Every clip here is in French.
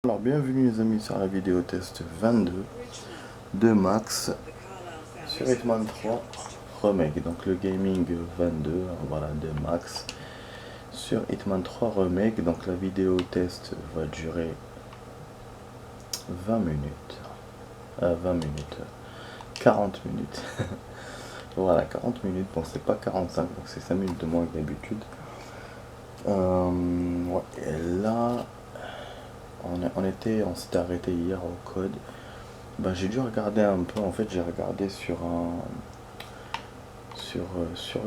Alors bienvenue les amis sur la vidéo test 22 de Max sur Hitman 3 Remake, donc le gaming 22, voilà, de Max sur Hitman 3 Remake. Donc la vidéo test va durer 20 minutes, 40 minutes, voilà, 40 minutes, bon c'est pas 45, donc c'est 5 minutes de moins que d'habitude. Ouais, et là on s'était arrêté hier au code. Ben, j'ai dû regarder un peu, en fait j'ai regardé sur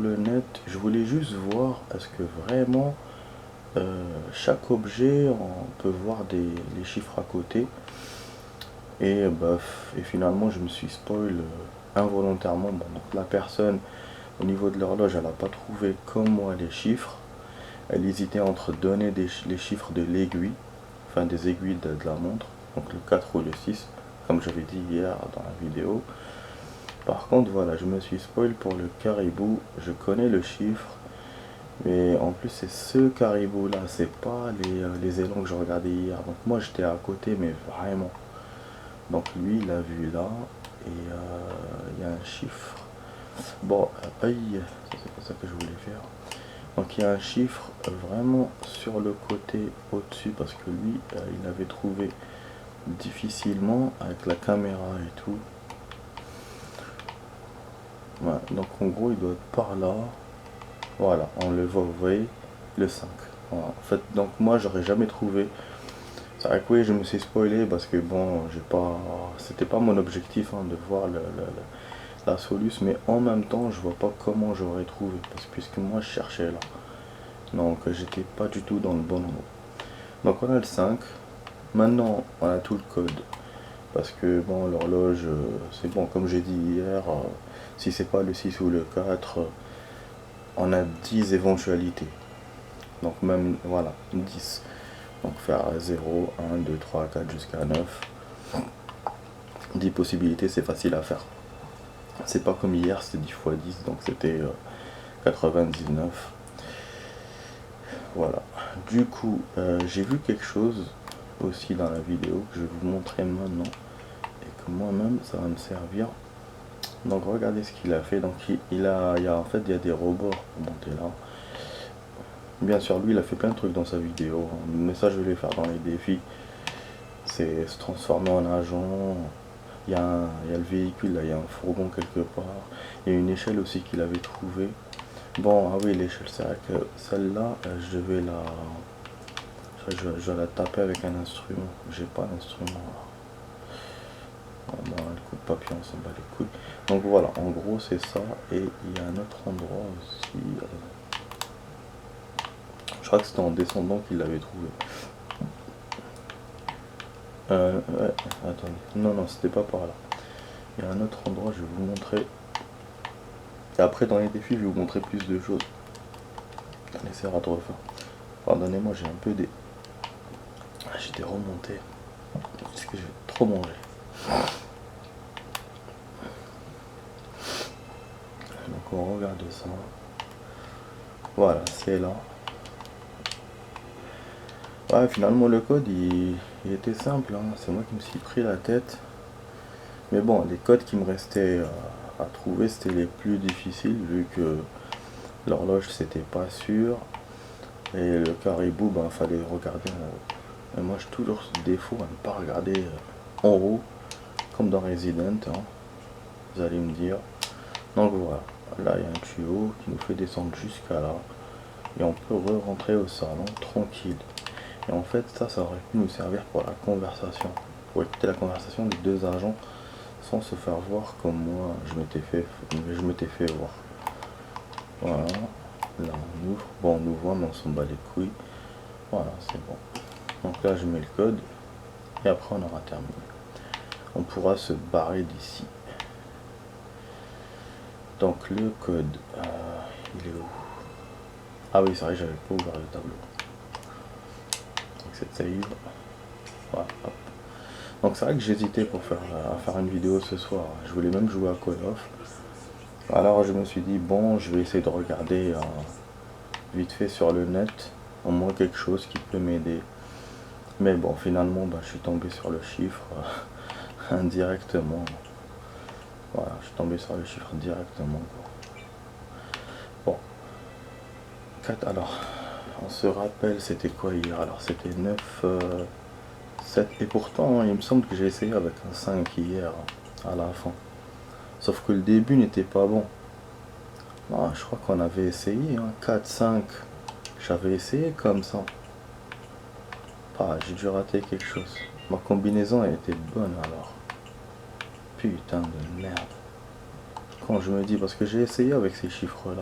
le net. Je voulais juste voir est-ce que vraiment chaque objet on peut voir les chiffres à côté, et et finalement je me suis spoil involontairement. Bon, donc la personne au niveau de l'horloge elle n'a pas trouvé comme moi les chiffres, elle hésitait entre donner les chiffres de l'aiguille, enfin des aiguilles de la montre, donc le 4 ou le 6 comme j'avais dit hier dans la vidéo. Par contre voilà, je me suis spoil pour le caribou, je connais le chiffre, mais en plus c'est ce caribou là, c'est pas les élans que je regardais hier, donc moi j'étais à côté mais vraiment. Donc lui il a vu là, et il y a un chiffre, bon aïe, c'est pas ça que je voulais faire. Donc il y a un chiffre vraiment sur le côté au-dessus, parce que lui il avait trouvé difficilement avec la caméra et tout. Voilà, donc en gros il doit être par là. Voilà, on le voit, vous voyez, le 5. Voilà. En fait, donc moi j'aurais jamais trouvé. C'est vrai que oui, je me suis spoilé parce que bon, c'était pas mon objectif de voir la soluce, mais en même temps je vois pas comment j'aurais trouvé, puisque moi je cherchais là. Donc j'étais pas du tout dans le bon endroit. Donc on a le 5. Maintenant on a tout le code. Parce que bon, l'horloge, c'est bon, comme j'ai dit hier, si c'est pas le 6 ou le 4, on a 10 éventualités. Donc même, voilà, 10. Donc faire 0, 1, 2, 3, 4 jusqu'à 9. 10 possibilités, c'est facile à faire. C'est pas comme hier, c'était 10 fois 10, donc c'était 99. Voilà. Du coup, j'ai vu quelque chose aussi dans la vidéo que je vais vous montrer maintenant, et que moi-même, ça va me servir. Donc regardez ce qu'il a fait. Donc en fait il y a des robots pour monter là. Bien sûr lui il a fait plein de trucs dans sa vidéo, mais ça je vais les faire dans les défis. C'est se transformer en agent. Il y a le véhicule là, il y a un fourgon quelque part. Il y a une échelle aussi qu'il avait trouvé. Bon, ah oui, l'échelle, c'est vrai que celle-là je vais la taper avec un instrument. J'ai pas d'instrument là. Bon, le coup de papier, on s'en bat les couilles. Donc voilà, en gros c'est ça. Et il y a un autre endroit aussi. Je crois que c'était en descendant qu'il l'avait trouvé. Ouais, attendez. Non, non, c'était pas par là. Il y a un autre endroit, je vais vous montrer. Et après, dans les défis, je vais vous montrer plus de choses. On essaiera de refaire. Pardonnez-moi, j'ai un peu des... J'étais remonté. Parce que j'ai trop mangé. Donc on regarde ça. Voilà, c'est là. Ouais, finalement le code il était simple, c'est moi qui me suis pris la tête. Mais bon, les codes qui me restaient à trouver, c'était les plus difficiles, vu que l'horloge c'était pas sûr. Et le caribou, fallait regarder en haut. Et moi j'ai toujours ce défaut à ne pas regarder en haut, comme dans Resident, vous allez me dire. Donc voilà, là il y a un tuyau qui nous fait descendre jusqu'à là. Et on peut re-rentrer au salon tranquille. Et en fait ça aurait pu nous servir pour la conversation, pour écouter la conversation des deux agents sans se faire voir comme moi je m'étais fait voir. Voilà, là on ouvre, bon on ouvre mais on s'en bat les couilles. Voilà, c'est bon. Donc là je mets le code et après on aura terminé. On pourra se barrer d'ici. Donc le code, il est où? Ah oui, c'est vrai, j'avais pas ouvert le tableau. Donc c'est save. Voilà, hop. Donc c'est vrai que j'hésitais à faire une vidéo ce soir. Je voulais même jouer à Call of. Alors je me suis dit, bon, je vais essayer de regarder vite fait sur le net, au moins quelque chose qui peut m'aider. Mais bon, finalement, bah, je suis tombé sur le chiffre indirectement. Voilà, je suis tombé sur le chiffre directement, quoi. Bon, 4, alors, on se rappelle, c'était quoi hier? Alors, c'était 9, 7. Et pourtant, il me semble que j'ai essayé avec un 5 hier, à la fin. Sauf que le début n'était pas bon. Non, je crois qu'on avait essayé, hein, 4, 5. J'avais essayé comme ça. Ah, j'ai dû rater quelque chose. Ma combinaison elle était bonne alors. Putain de merde. Quand je me dis, parce que j'ai essayé avec ces chiffres-là.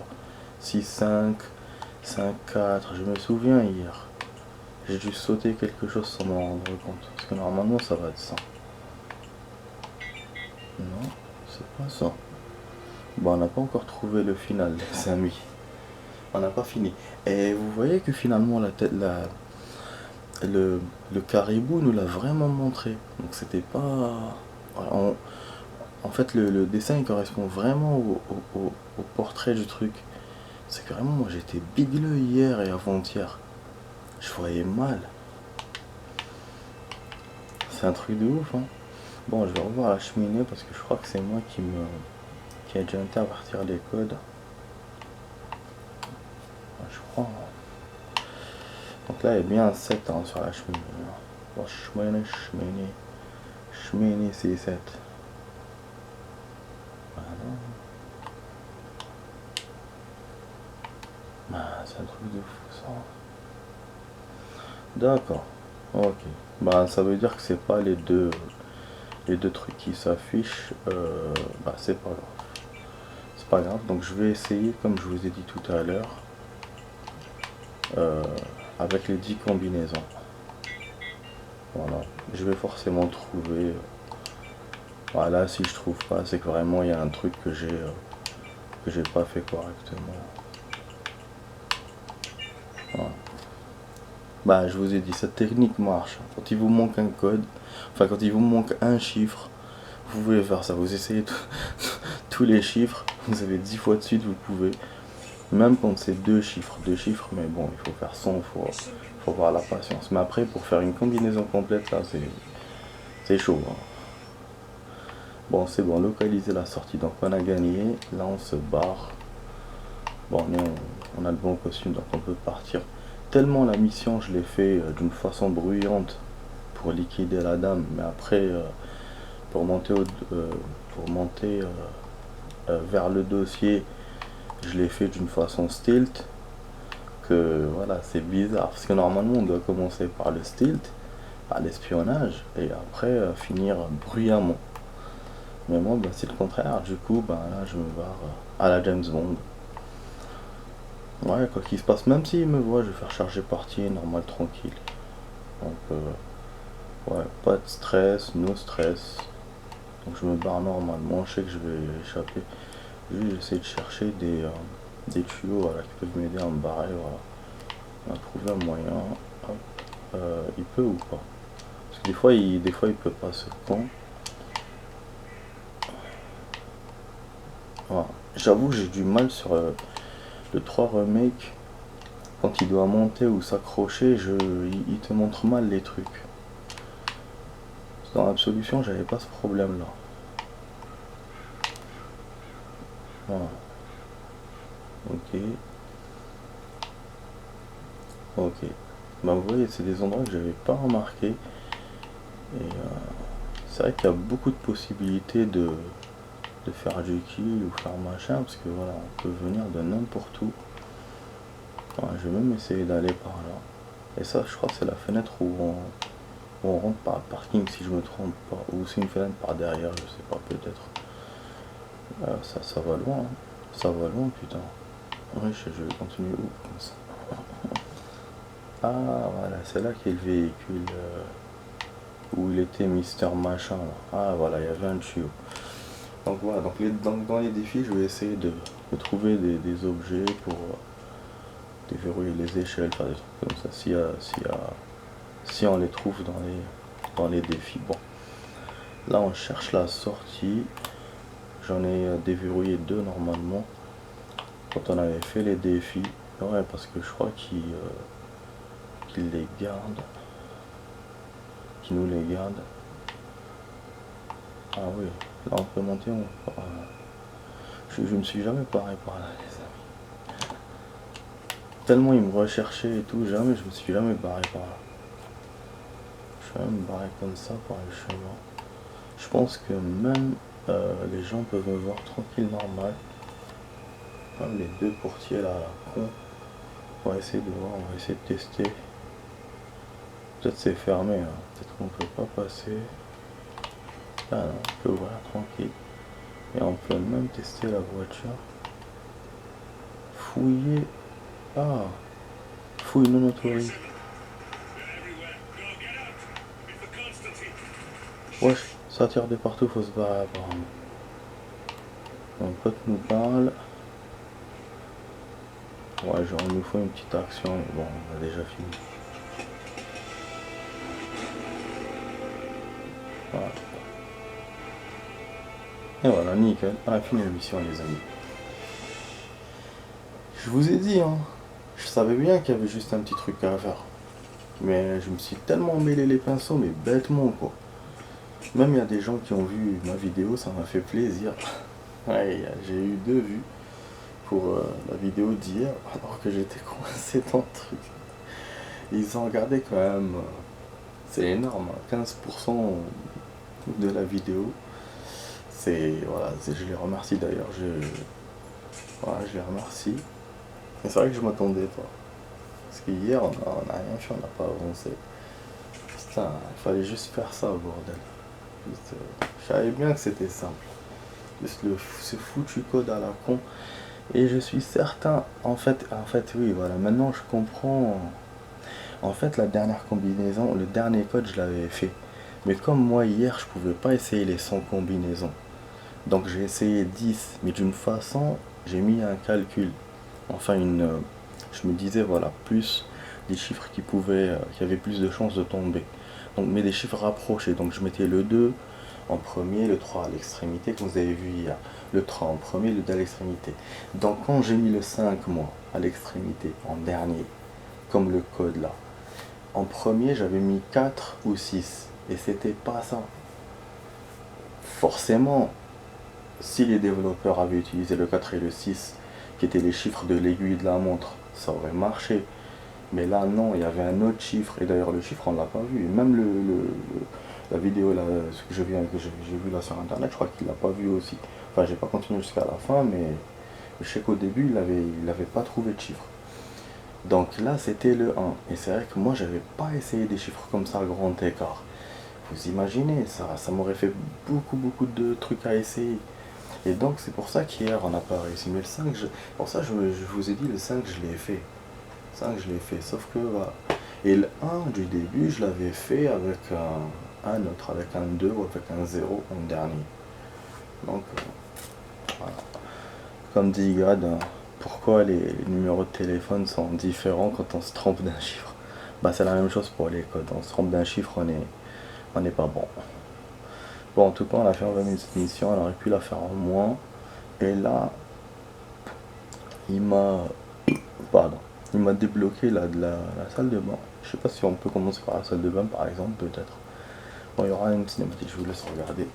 6, 5, 5, 4, je me souviens hier. J'ai dû sauter quelque chose sans m'en rendre compte. Parce que normalement ça va être ça. Non, c'est pas ça. Bon, on n'a pas encore trouvé le final, les amis. On n'a pas fini. Et vous voyez que finalement la tête, le caribou nous l'a vraiment montré. Donc c'était pas... en fait, le dessin il correspond vraiment au portrait du truc. C'est que vraiment, moi j'étais bigleux hier et avant-hier. Je voyais mal. C'est un truc de ouf, hein. Bon, je vais revoir la cheminée parce que je crois que c'est moi qui ai déjà intervertir les codes. Je crois. Donc là, il y a bien un 7 hein, sur la cheminée. Bon, cheminée, c'est 7. Voilà. Ah, c'est un truc de fou ça. D'accord. Ok. Bah ça veut dire que c'est pas les deux trucs qui s'affichent. Bah c'est pas grave. C'est pas grave. Donc je vais essayer comme je vous ai dit tout à l'heure. Avec les 10 combinaisons. Voilà. Je vais forcément trouver. Voilà, si je trouve pas, c'est que vraiment il y a un truc que j'ai pas fait correctement. Voilà. Bah je vous ai dit, cette technique marche. Quand il vous manque un code, enfin quand il vous manque un chiffre, vous pouvez faire ça. Vous essayez tous les chiffres, vous avez 10 fois de suite, vous pouvez. Même quand c'est deux chiffres, mais bon, il faut faire 100, faut avoir la patience. Mais après, pour faire une combinaison complète, là, c'est chaud, hein. Bon, c'est bon, localiser la sortie, donc on a gagné. Là, on se barre. Bon, on a le bon costume, donc on peut partir. Tellement la mission, je l'ai fait d'une façon bruyante pour liquider la dame, mais après, pour monter, vers le dossier, je l'ai fait d'une façon stealth. Que voilà, c'est bizarre parce que normalement on doit commencer par le stealth, par l'espionnage et après finir bruyamment. Mais moi, bah, c'est le contraire. Du coup, bah, là, je me barre à la James Bond. Ouais, quoi qu'il se passe, même s'il me voit, je vais faire charger partie, normal, tranquille. Donc, ouais, pas de stress, no stress. Donc, je me barre normalement. Je sais que je vais échapper. Juste, j'essaie de chercher des tuyaux voilà, qui peuvent m'aider à me barrer. Voilà. On a trouvé un moyen. Hop. Il peut ou pas? Parce que des fois, il peut pas ce con. Voilà. J'avoue, j'ai du mal sur le 3 remake. Quand il doit monter ou s'accrocher, il te montre mal les trucs. Dans l'absolution, j'avais pas ce problème là. Voilà. Ok. Ok. Bah vous voyez, c'est des endroits que j'avais pas remarqué. Et c'est vrai qu'il y a beaucoup de possibilités de faire du kill ou faire machin. Parce que voilà, on peut venir de n'importe où. Voilà, je vais même essayer d'aller par là. Et ça, je crois que c'est la fenêtre où on rentre par le parking si je me trompe pas. Ou c'est une fenêtre par derrière, je sais pas, peut-être. Ça va loin, hein. Ça va loin, putain. Oui, je vais continuer où comme ça. Ah, voilà, c'est là qu'est le véhicule où il était Mister Machin. Là. Ah, voilà, il y avait un tuyau. Donc voilà, donc dans les défis, je vais essayer de trouver des objets pour déverrouiller les échelles, faire des trucs comme ça. Si on les trouve dans les défis. Bon, là, on cherche la sortie. J'en ai déverrouillé deux normalement. Quand on avait fait les défis. Ouais, parce que je crois qu'il les garde. qui nous les garde. Ah oui, là on peut monter, je me suis jamais barré par là, les amis. Tellement ils me recherchaient et tout, jamais je me suis jamais barré par là. Je suis jamais barré comme ça par le chemin. Je pense que même les gens peuvent me voir tranquille, normal. Même les deux portiers là, con. On va essayer de voir, on va essayer de tester. Peut-être c'est fermé, hein. Peut-être qu'on peut pas passer. Ah non, on peut ouvrir tranquille. Et on peut même tester la voiture. Fouiller. Ah, fouille non autorisée. Wesh, ça tire de partout, faut se barrer apparemment. Mon pote nous parle. Ouais, genre il nous faut une petite action, mais bon, on a déjà fini. Voilà. Et voilà, nickel. On a fini la mission, les amis. Je vous ai dit, hein, je savais bien qu'il y avait juste un petit truc à faire. Mais je me suis tellement mêlé les pinceaux, mais bêtement, quoi. Même il y a des gens qui ont vu ma vidéo, ça m'a fait plaisir. Ouais, j'ai eu 2 vues pour la vidéo d'hier, alors que j'étais coincé dans le truc. Ils ont regardé quand même, c'est énorme, 15% de la vidéo. Voilà, je les remercie d'ailleurs, voilà, je les remercie. Mais c'est vrai que je m'attendais pas. Parce qu'hier, on a rien fait, on n'a pas avancé. Putain, il fallait juste faire ça, bordel. Je savais bien que c'était simple. Juste ce foutu code à la con. Et je suis certain, en fait, oui, voilà, maintenant je comprends. En fait, la dernière combinaison, le dernier code, je l'avais fait. Mais comme moi, hier, je pouvais pas essayer les 100 combinaisons. Donc j'ai essayé 10, mais d'une façon, j'ai mis un calcul. Enfin, je me disais, voilà, plus des chiffres qui avaient plus de chances de tomber. Donc, mais des chiffres rapprochés. Donc je mettais le 2 en premier, le 3 à l'extrémité, comme vous avez vu hier. Le 3 en premier, le 2 à l'extrémité. Donc quand j'ai mis le 5, moi, à l'extrémité, en dernier, comme le code là, en premier, j'avais mis 4 ou 6. Et c'était pas ça. Forcément, si les développeurs avaient utilisé le 4 et le 6, qui étaient les chiffres de l'aiguille de la montre, ça aurait marché. Mais là, non, il y avait un autre chiffre. Et d'ailleurs, le chiffre, on l'a pas vu. Et même la vidéo, là, ce que j'ai vu là sur Internet, je crois qu'il l'a pas vu aussi. Enfin, j'ai pas continué jusqu'à la fin, mais je sais qu'au début, il avait pas trouvé de chiffre. Donc là, c'était le 1. Et c'est vrai que moi, j'avais pas essayé des chiffres comme ça à grand écart. Vous imaginez, ça m'aurait fait beaucoup de trucs à essayer. Et donc, c'est pour ça qu'hier, on n'a pas réussi. Mais le 5, pour ça, je vous ai dit, le 5, je l'ai fait. 5, je l'ai fait. Sauf que, voilà. Et le 1 du début, je l'avais fait avec un autre, avec un 2 ou avec un 0 en dernier. Donc, voilà. Comme dit Gad, pourquoi les numéros de téléphone sont différents quand on se trompe d'un chiffre? Bah, c'est la même chose pour les codes. On se trompe d'un chiffre, on n'est pas bon. Bon, en tout cas, on a fait en 20 minutes cette mission, on aurait pu la faire en moins. Et là, il m'a pardon, il m'a débloqué là, de la salle de bain. Je sais pas si on peut commencer par la salle de bain, par exemple, peut-être. Bon, il y aura une cinématique, je vous laisse regarder.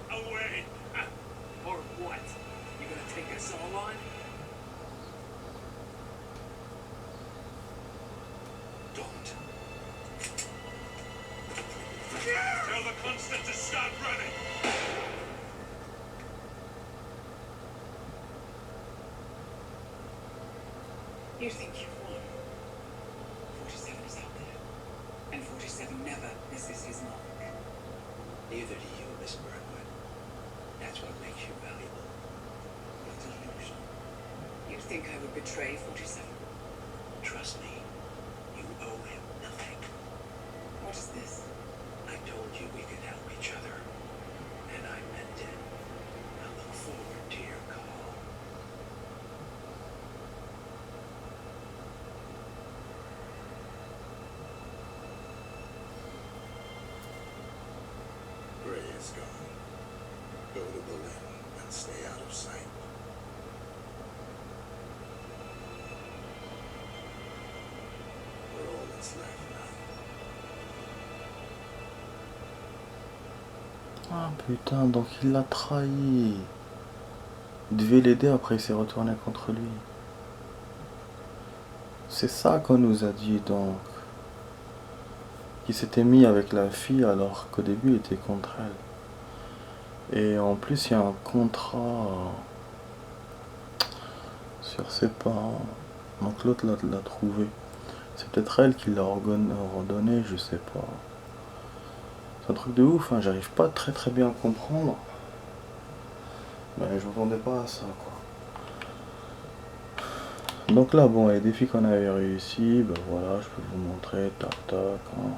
Away! Or what? You gonna take a It's all mine. Don't. Tell the constant to stop running. You think you've won. 47 is out there. And 47 never misses his mark. Neither do you, Miss Burnwood. That's what makes you valuable. Your delusion. You think I would betray 47? Trust me. You owe him nothing. What is this? I told you we could help each other. And I meant it. I look forward to your call. Gray is gone. Go to Berlin and stay out of sight. We're all that's left now. Ah putain, donc il l'a trahi. Il devait l'aider, après il s'est retourné contre lui. C'est ça qu'on nous a dit donc. Qu'il s'était mis avec la fille alors qu'au début il était contre elle. Et en plus il y a un contrat sur ses parents. Donc l'autre l'a trouvé. C'est peut-être elle qui l'a ordonné, je sais pas. C'est un truc de ouf, hein. J'arrive pas très très bien à comprendre. Mais je m'attendais pas à ça quoi. Donc là bon, les défis qu'on avait réussi, ben voilà, je peux vous montrer, tac tac. Hein.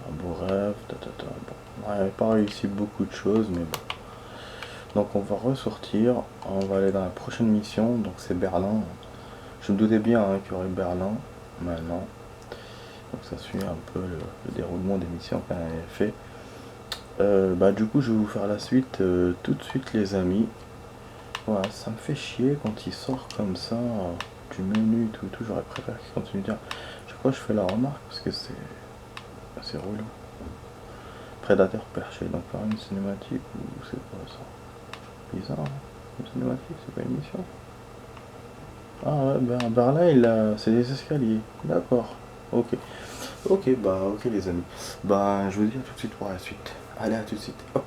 Un beau rêve, tatata. Bon, on n'avait pas réussi beaucoup de choses, mais bon. Donc on va ressortir, on va aller dans la prochaine mission, donc c'est Berlin. Je me doutais bien hein, qu'il y aurait Berlin maintenant. Donc ça suit un peu le déroulement des missions qu'on avait fait. Bah du coup je vais vous faire la suite tout de suite les amis. Voilà, ça me fait chier quand il sort comme ça du menu tout, j'aurais préféré qu'il continue de dire. Chaque fois je fais la remarque parce que c'est relou. Prédateur perché, donc par une cinématique ou c'est quoi ça? Bizarre, hein. Une cinématique, c'est pas une mission. Ah ouais, Berlin, c'est des escaliers. D'accord. Ok. Ok, bah ok les amis. Bah je vous dis à tout de suite pour la suite. Allez, à tout de suite. Hop.